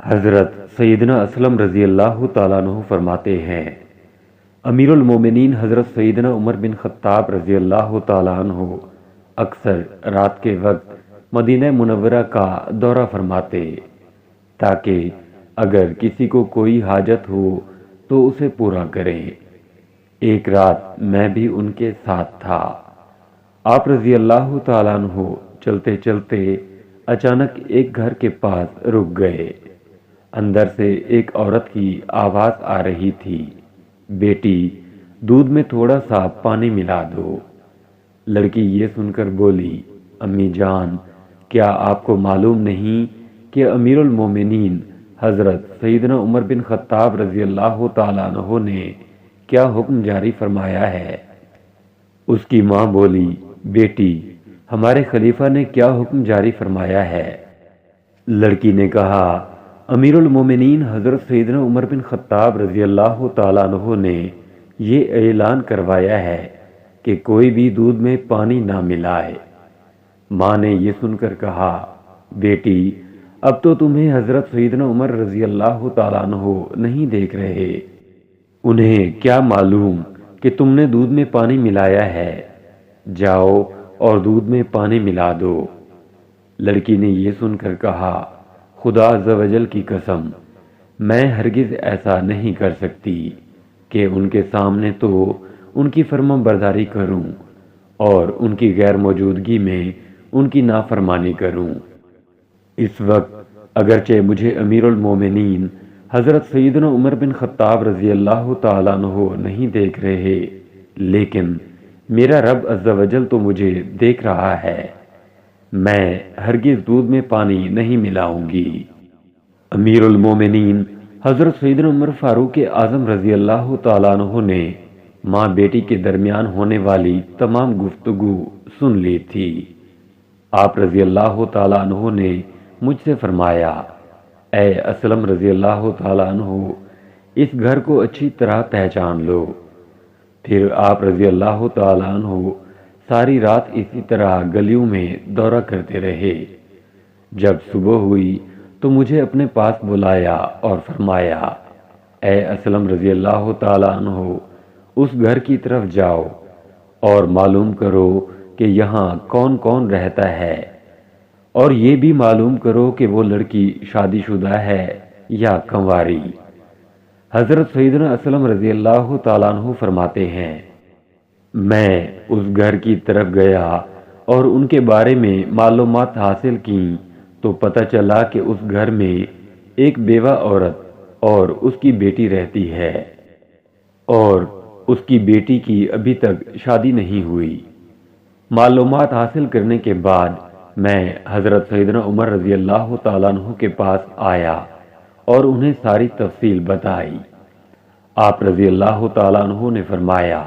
حضرت سیدنا اسلم رضی اللہ تعالیٰ عنہ فرماتے ہیں، امیر المومنین حضرت سیدنا عمر بن خطاب رضی اللہ تعالیٰ عنہ اکثر رات کے وقت مدینہ منورہ کا دورہ فرماتے تاکہ اگر کسی کو کوئی حاجت ہو تو اسے پورا کریں۔ ایک رات میں بھی ان کے ساتھ تھا۔ آپ رضی اللہ تعالیٰ عنہ چلتے چلتے اچانک ایک گھر کے پاس رک گئے۔ اندر سے ایک عورت کی آواز آ رہی تھی، بیٹی دودھ میں تھوڑا سا پانی ملا دو۔ لڑکی یہ سن کر بولی، امی جان، کیا آپ کو معلوم نہیں کہ امیر المومنین حضرت سیدنا عمر بن خطاب رضی اللہ تعالیٰ عنہ نے کیا حکم جاری فرمایا ہے؟ اس کی ماں بولی، بیٹی ہمارے خلیفہ نے کیا حکم جاری فرمایا ہے؟ لڑکی نے کہا، امیر المومنین حضرت سیدنا عمر بن خطاب رضی اللہ تعالیٰ عنہ نے یہ اعلان کروایا ہے کہ کوئی بھی دودھ میں پانی نہ ملائے۔ ماں نے یہ سن کر کہا، بیٹی اب تو تمہیں حضرت سیدنا عمر رضی اللہ تعالیٰ عنہ نہیں دیکھ رہے، انہیں کیا معلوم کہ تم نے دودھ میں پانی ملایا ہے؟ جاؤ اور دودھ میں پانی ملا دو۔ لڑکی نے یہ سن کر کہا، خدا عز و جل کی قسم، میں ہرگز ایسا نہیں کر سکتی کہ ان کے سامنے تو ان کی فرما برداری کروں اور ان کی غیر موجودگی میں ان کی نافرمانی کروں۔ اس وقت اگرچہ مجھے امیر المومنین حضرت سیدنا عمر بن خطاب رضی اللہ تعالیٰ عنہ نہیں دیکھ رہے، لیکن میرا رب عز و جل تو مجھے دیکھ رہا ہے، میں ہرگز دودھ میں پانی نہیں ملاؤں گی۔ امیر المومنین حضرت سیدنا عمر فاروق اعظم رضی اللہ تعالیٰ عنہ نے ماں بیٹی کے درمیان ہونے والی تمام گفتگو سن لی تھی۔ آپ رضی اللہ تعالیٰ عنہ نے مجھ سے فرمایا، اے اسلم رضی اللہ تعالیٰ عنہ، اس گھر کو اچھی طرح پہچان لو۔ پھر آپ رضی اللہ تعالیٰ عنہ ساری رات اسی طرح گلیوں میں دورہ کرتے رہے۔ جب صبح ہوئی تو مجھے اپنے پاس بلایا اور فرمایا، اے اسلم رضی اللہ تعالیٰ عنہ، اس گھر کی طرف جاؤ اور معلوم کرو کہ یہاں کون کون رہتا ہے، اور یہ بھی معلوم کرو کہ وہ لڑکی شادی شدہ ہے یا کنواری۔ حضرت سیدنا اسلم رضی اللہ تعالیٰ عنہ فرماتے ہیں، میں اس گھر کی طرف گیا اور ان کے بارے میں معلومات حاصل کی تو پتہ چلا کہ اس گھر میں ایک بیوہ عورت اور اس کی بیٹی رہتی ہے، اور اس کی بیٹی کی ابھی تک شادی نہیں ہوئی۔ معلومات حاصل کرنے کے بعد میں حضرت سیدنا عمر رضی اللہ تعالیٰ عنہ کے پاس آیا اور انہیں ساری تفصیل بتائی۔ آپ رضی اللہ تعالیٰ عنہ نے فرمایا،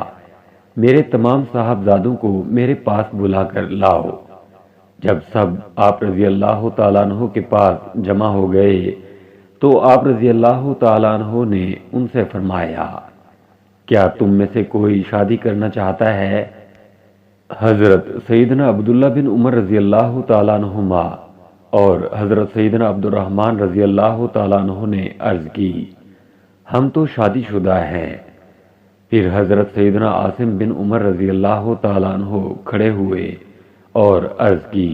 میرے تمام صاحبزادوں کو میرے پاس بلا کر لاؤ۔ جب سب آپ رضی اللہ تعالیٰ عنہ کے پاس جمع ہو گئے تو آپ رضی اللہ تعالیٰ عنہ نے ان سے فرمایا، کیا تم میں سے کوئی شادی کرنا چاہتا ہے؟ حضرت سیدنا عبداللہ بن عمر رضی اللہ تعالیٰ عنہما اور حضرت سیدنا عبد الرحمن رضی اللہ تعالیٰ عنہ نے عرض کی، ہم تو شادی شدہ ہیں۔ پھر حضرت سیدنا عاصم بن عمر رضی اللہ تعالیٰ عنہ کھڑے ہوئے اور عرض کی،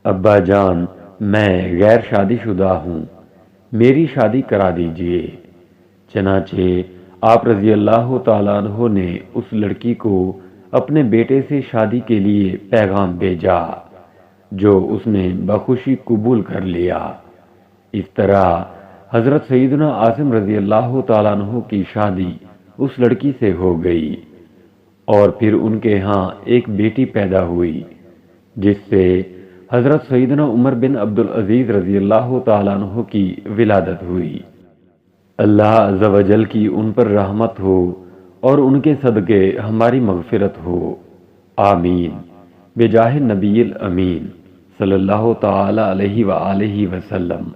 ابا جان، میں غیر شادی شدہ ہوں، میری شادی کرا دیجئے۔ چنانچہ آپ رضی اللہ تعالیٰ عنہ نے اس لڑکی کو اپنے بیٹے سے شادی کے لیے پیغام بھیجا، جو اس نے بخوشی قبول کر لیا۔ اس طرح حضرت سیدنا عاصم رضی اللہ تعالیٰ عنہ کی شادی اس لڑکی سے ہو گئی، اور پھر ان کے ہاں ایک بیٹی پیدا ہوئی، جس سے حضرت سیدنا عمر بن عبدالعزیز رضی اللہ تعالیٰ عنہ کی ولادت ہوئی۔ اللہ عز و جل کی ان پر رحمت ہو اور ان کے صدقے ہماری مغفرت ہو، آمین، بجاہ نبی الامین صلی اللہ تعالی علیہ وآلہ وسلم۔